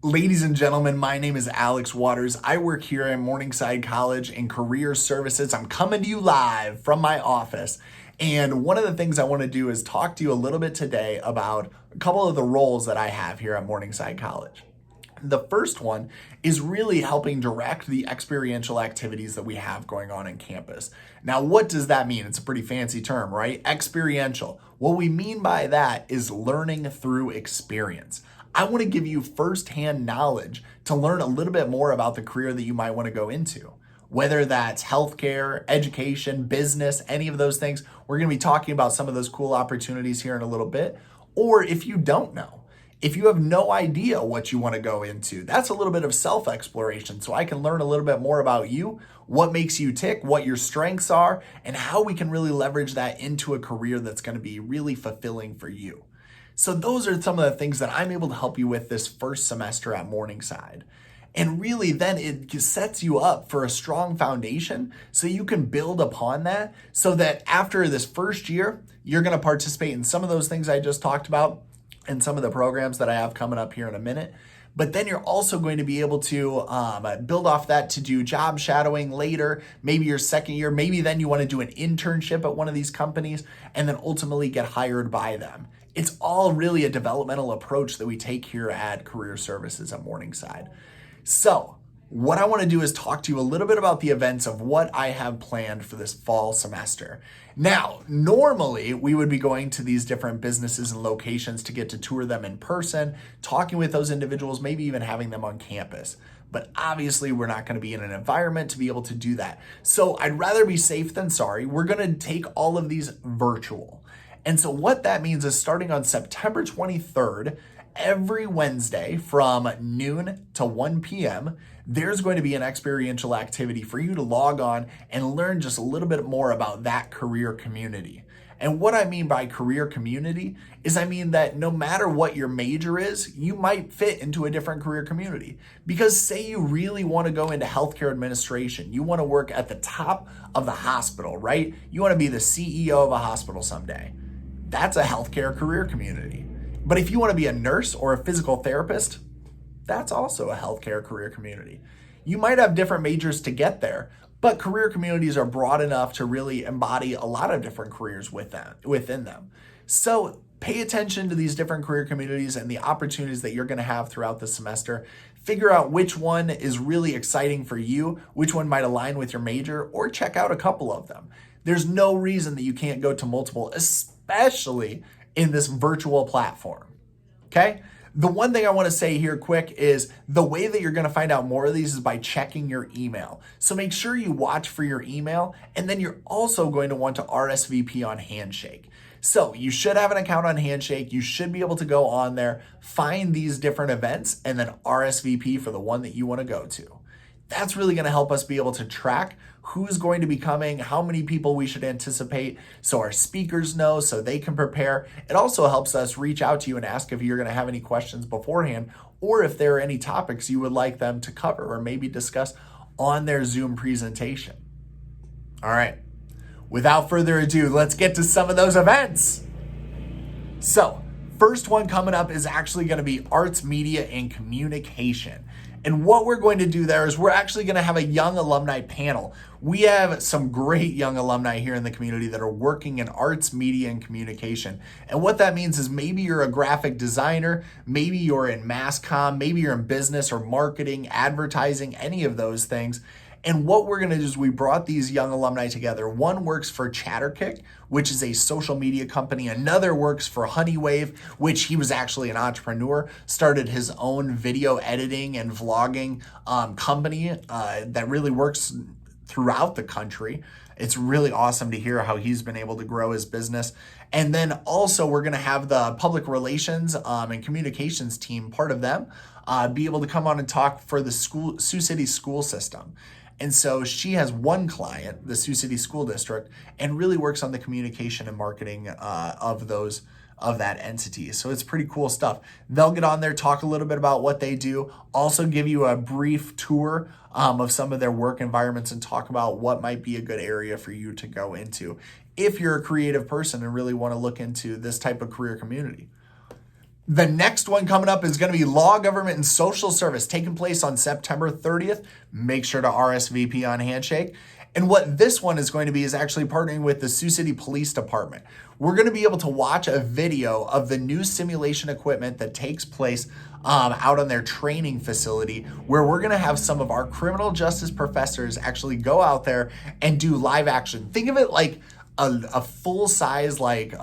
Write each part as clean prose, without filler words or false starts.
Ladies and gentlemen, my name is Alex Waters. I work here at Morningside College in Career Services. I'm coming to you live from my office. And one of the things I want to do is talk to you a little bit today about a couple of the roles that I have here at Morningside College. The first one is really helping direct the experiential activities that we have going on in campus. Now, what does that mean? It's a pretty fancy term, right? Experiential. What we mean by that is learning through experience. I want to give you firsthand knowledge to learn a little bit more about the career that you might want to go into. Whether that's healthcare, education, business, any of those things, we're going to be talking about some of those cool opportunities here in a little bit. Or if you don't know, if you have no idea what you want to go into, that's a little bit of self-exploration. So I can learn a little bit more about you, what makes you tick, what your strengths are, and how we can really leverage that into a career that's going to be really fulfilling for you. So those are some of the things that I'm able to help you with this first semester at Morningside. And really then it sets you up for a strong foundation so you can build upon that so that after this first year, you're going to participate in some of those things I just talked about and some of the programs that I have coming up here in a minute. But then you're also going to be able to build off that to do job shadowing later, maybe your second year, maybe then you want to do an internship at one of these companies and then ultimately get hired by them. It's all really a developmental approach that we take here at Career Services at Morningside. So what I want to do is talk to you a little bit about the events of what I have planned for this fall semester. Now, normally we would be going to these different businesses and locations to get to tour them in person, talking with those individuals, maybe even having them on campus. But obviously we're not going to be in an environment to be able to do that. So I'd rather be safe than sorry. We're going to take all of these virtual. And so what that means is starting on September 23rd, every Wednesday from noon to 1 p.m., there's going to be an experiential activity for you to log on and learn just a little bit more about that career community. And what I mean by career community is I mean that no matter what your major is, you might fit into a different career community. Because say you really want to go into healthcare administration, you want to work at the top of the hospital, right? You want to be the CEO of a hospital someday. That's a healthcare career community. But if you want to be a nurse or a physical therapist, that's also a healthcare career community. You might have different majors to get there, but career communities are broad enough to really embody a lot of different careers within them. So pay attention to these different career communities and the opportunities that you're going to have throughout the semester. Figure out which one is really exciting for you, which one might align with your major, or check out a couple of them. There's no reason that you can't go to multiple, especially in this virtual platform. Okay? The one thing I want to say here quick is the way that you're going to find out more of these is by checking your email. So make sure you watch for your email, and then you're also going to want to RSVP on Handshake. So you should have an account on Handshake. You should be able to go on there, find these different events, and then RSVP for the one that you want to go to. That's really going to help us be able to track who's going to be coming, how many people we should anticipate, so our speakers know, so they can prepare. It also helps us reach out to you and ask if you're going to have any questions beforehand, or if there are any topics you would like them to cover or maybe discuss on their Zoom presentation. All right, without further ado, let's get to some of those events. So, first one coming up is actually going to be Arts, Media, and Communication. And what we're going to do there is we're actually going to have a young alumni panel. We have some great young alumni here in the community that are working in arts, media, and communication. And what that means is maybe you're a graphic designer, maybe you're in mass comm, maybe you're in business or marketing, advertising, any of those things. And what we're going to do is we brought these young alumni together. One works for Chatterkick, which is a social media company. Another works for Honeywave, which he was actually an entrepreneur, started his own video editing and vlogging company that really works throughout the country. It's really awesome to hear how he's been able to grow his business. And then also we're going to have the public relations and communications team, part of them, be able to come on and talk for the Sioux City school system. And so she has one client, the Sioux City School District, and really works on the communication and marketing of that entity. So it's pretty cool stuff. They'll get on there, talk a little bit about what they do, also give you a brief tour of some of their work environments and talk about what might be a good area for you to go into if you're a creative person and really want to look into this type of career community. The next one coming up is going to be Law, Government, and Social Service, taking place on September 30th. Make sure to RSVP on Handshake. And what this one is going to be is actually partnering with the Sioux City Police Department. We're going to be able to watch a video of the new simulation equipment that takes place out on their training facility, where we're going to have some of our criminal justice professors actually go out there and do live action. Think of it like a full-size, like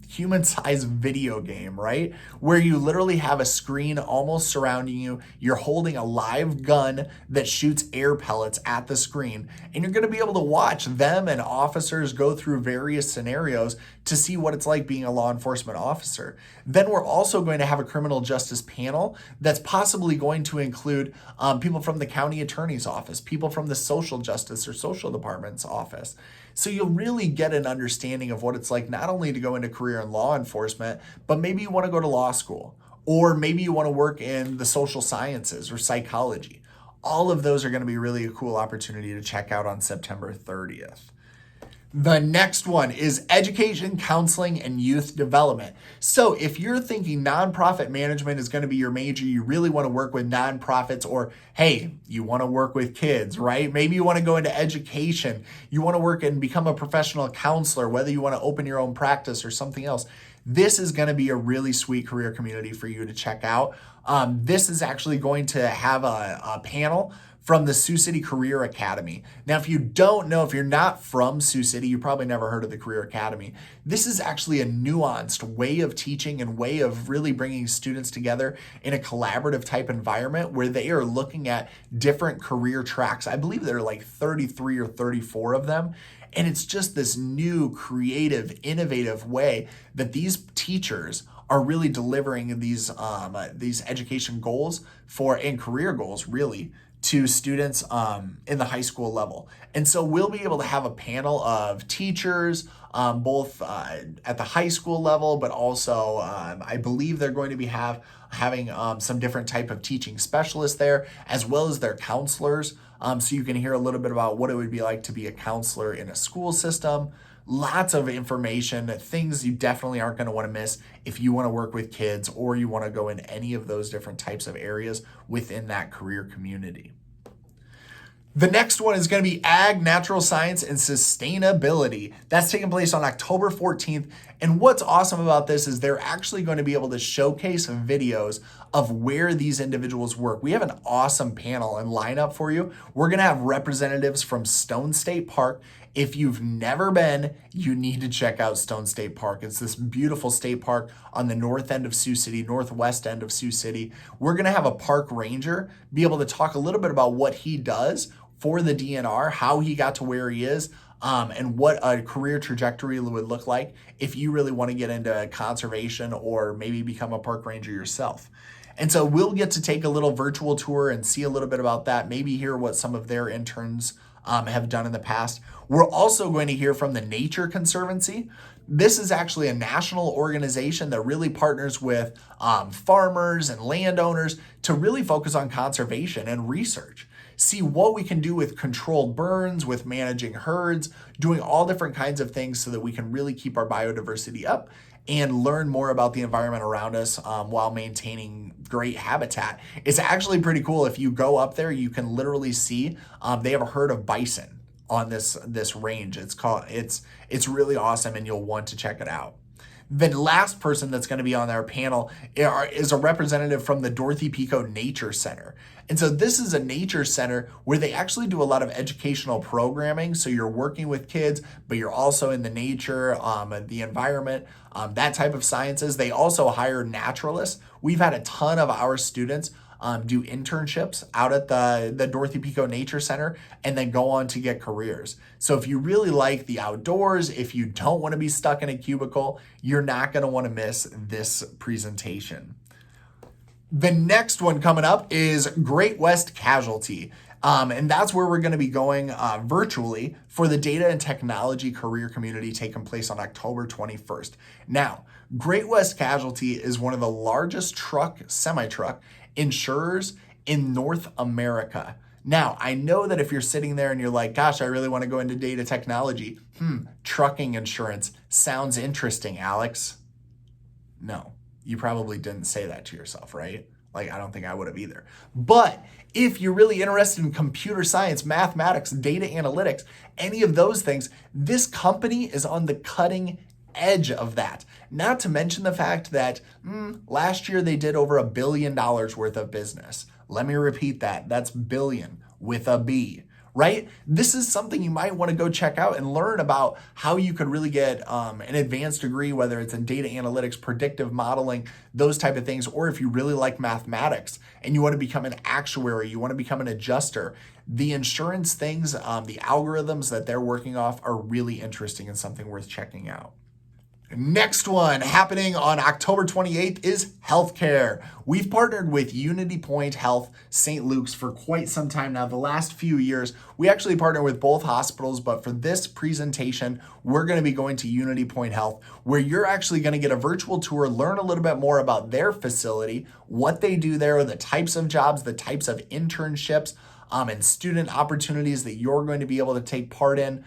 human-sized video game, right? Where you literally have a screen almost surrounding you. You're holding a live gun that shoots air pellets at the screen, and you're going to be able to watch them and officers go through various scenarios to see what it's like being a law enforcement officer. Then we're also going to have a criminal justice panel that's possibly going to include people from the county attorney's office, people from the social justice or social department's office. So you'll really get an understanding of what it's like not only to go into career in law enforcement, but maybe you want to go to law school, or maybe you want to work in the social sciences or psychology. All of those are going to be really a cool opportunity to check out on September 30th. The next one is education, counseling, and youth development. So if you're thinking nonprofit management is going to be your major, you really want to work with nonprofits, or hey, you want to work with kids, right? Maybe you want to go into education. You want to work and become a professional counselor, whether you want to open your own practice or something else. This is going to be a really sweet career community for you to check out. This is actually going to have a panel from the Sioux City Career Academy. Now, if you don't know, if you're not from Sioux City, you probably never heard of the Career Academy. This is actually a nuanced way of teaching and way of really bringing students together in a collaborative type environment where they are looking at different career tracks. I believe there are like 33 or 34 of them. And it's just this new, creative, innovative way that these teachers are really delivering these education goals and career goals, really, to students in the high school level. And so we'll be able to have a panel of teachers, both at the high school level, but also I believe they're going to be having some different type of teaching specialists there, as well as their counselors. So you can hear a little bit about what it would be like to be a counselor in a school system. Lots of information, things you definitely aren't going to want to miss if you want to work with kids or you want to go in any of those different types of areas within that career community. The next one is going to be Ag, Natural Science, and Sustainability. That's taking place on October 14th. And what's awesome about this is they're actually going to be able to showcase videos of where these individuals work. We have an awesome panel and lineup for you. We're going to have representatives from Stone State Park. If you've never been, you need to check out Stone State Park. It's this beautiful state park on the north end of Sioux City, northwest end of Sioux City. We're going to have a park ranger be able to talk a little bit about what he does for the DNR, how he got to where he is, and what a career trajectory would look like if you really want to get into conservation or maybe become a park ranger yourself. And so we'll get to take a little virtual tour and see a little bit about that, maybe hear what some of their interns have done in the past. We're also going to hear from the Nature Conservancy. This is actually a national organization that really partners with farmers and landowners to really focus on conservation and research. See what we can do with controlled burns, with managing herds, doing all different kinds of things so that we can really keep our biodiversity up and learn more about the environment around us while maintaining great habitat. It's actually pretty cool. If you go up there, you can literally see they have a herd of bison on this range. It's really awesome, and you'll want to check it out. The last person that's going to be on our panel is a representative from the Dorothy Pico Nature Center. And so this is a nature center where they actually do a lot of educational programming. So you're working with kids, but you're also in the nature, the environment, that type of sciences. They also hire naturalists. We've had a ton of our students do internships out at the Dorothy Pico Nature Center and then go on to get careers. So if you really like the outdoors, if you don't want to be stuck in a cubicle, you're not going to want to miss this presentation. The next one coming up is Great West Casualty. And that's where we're going to be going virtually for the Data and Technology Career Community taking place on October 21st. Now, Great West Casualty is one of the largest semi-truck insurers in North America. Now, I know that if you're sitting there and you're like, gosh, I really want to go into data technology. Trucking insurance sounds interesting, Alex. No. You probably didn't say that to yourself, right? Like, I don't think I would have either. But if you're really interested in computer science, mathematics, data analytics, any of those things, this company is on the cutting edge of that. Not to mention the fact that last year they did over $1 billion worth of business. Let me repeat that. That's billion with a B. Right? This is something you might want to go check out and learn about how you could really get an advanced degree, whether it's in data analytics, predictive modeling, those type of things, or if you really like mathematics and you want to become an actuary, you want to become an adjuster. The insurance things, the algorithms that they're working off are really interesting and something worth checking out. Next one happening on October 28th is healthcare. We've partnered with Unity Point Health St. Luke's for quite some time now. The last few years, we actually partner with both hospitals, but for this presentation, we're going to be going to Unity Point Health, where you're actually going to get a virtual tour, learn a little bit more about their facility, what they do there, the types of jobs, the types of internships, and student opportunities that you're going to be able to take part in,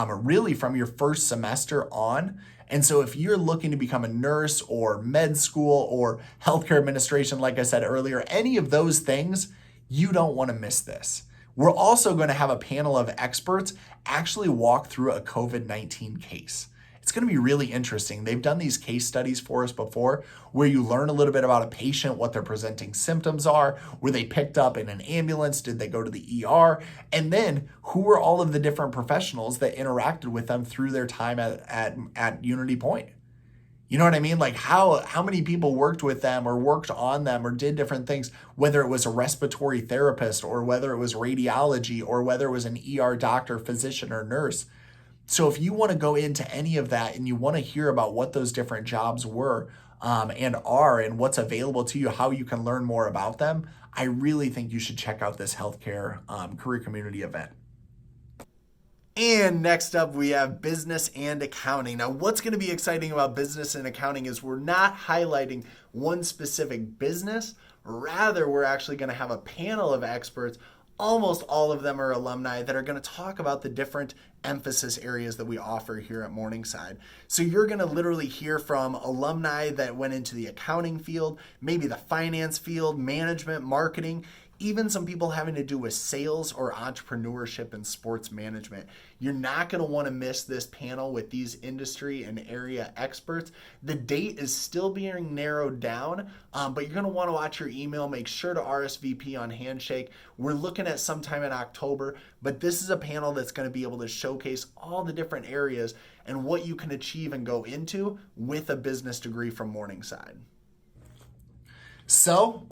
really from your first semester on. And so if you're looking to become a nurse or med school or healthcare administration, like I said earlier, any of those things, you don't want to miss this. We're also going to have a panel of experts actually walk through a COVID-19 case. It's going to be really interesting. They've done these case studies for us before where you learn a little bit about a patient, what their presenting symptoms are, were they picked up in an ambulance, did they go to the ER, and then who were all of the different professionals that interacted with them through their time at Unity Point. You know what I mean? Like how many people worked with them or worked on them or did different things, whether it was a respiratory therapist or whether it was radiology or whether it was an ER doctor, physician, or nurse. So if you want to go into any of that and you want to hear about what those different jobs were and are and what's available to you, how you can learn more about them, I really think you should check out this healthcare career community event. And next up, we have business and accounting. Now, what's going to be exciting about business and accounting is we're not highlighting one specific business. Rather, we're actually going to have a panel of experts. Almost all of them are alumni that are going to talk about the different emphasis areas that we offer here at Morningside. So you're going to literally hear from alumni that went into the accounting field, maybe the finance field, management, marketing, even some people having to do with sales or entrepreneurship and sports management. You're not going to want to miss this panel with these industry and area experts. The date is still being narrowed down, but you're going to want to watch your email. Make sure to RSVP on Handshake. We're looking at sometime in October, but this is a panel that's going to be able to showcase all the different areas and what you can achieve and go into with a business degree from Morningside. So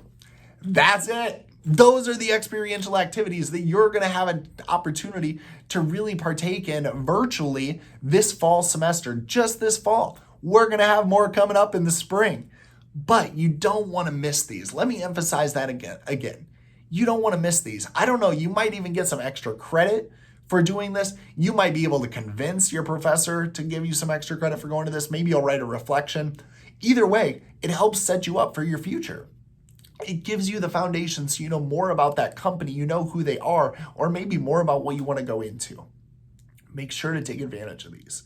that's it. Those are the experiential activities that you're going to have an opportunity to really partake in virtually this fall semester, just this fall. We're going to have more coming up in the spring, but you don't want to miss these. Let me emphasize that again. You don't want to miss these. I don't know, you might even get some extra credit for doing this. You might be able to convince your professor to give you some extra credit for going to this. Maybe you'll write a reflection. Either way, it helps set you up for your future. It gives you the foundation so you know more about that company, you know who they are, or maybe more about what you want to go into. Make sure to take advantage of these.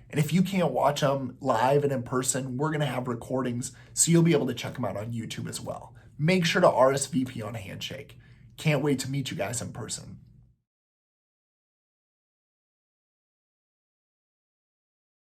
And if you can't watch them live and in person, we're going to have recordings, so you'll be able to check them out on YouTube as well. Make sure to RSVP on Handshake. Can't wait to meet you guys in person.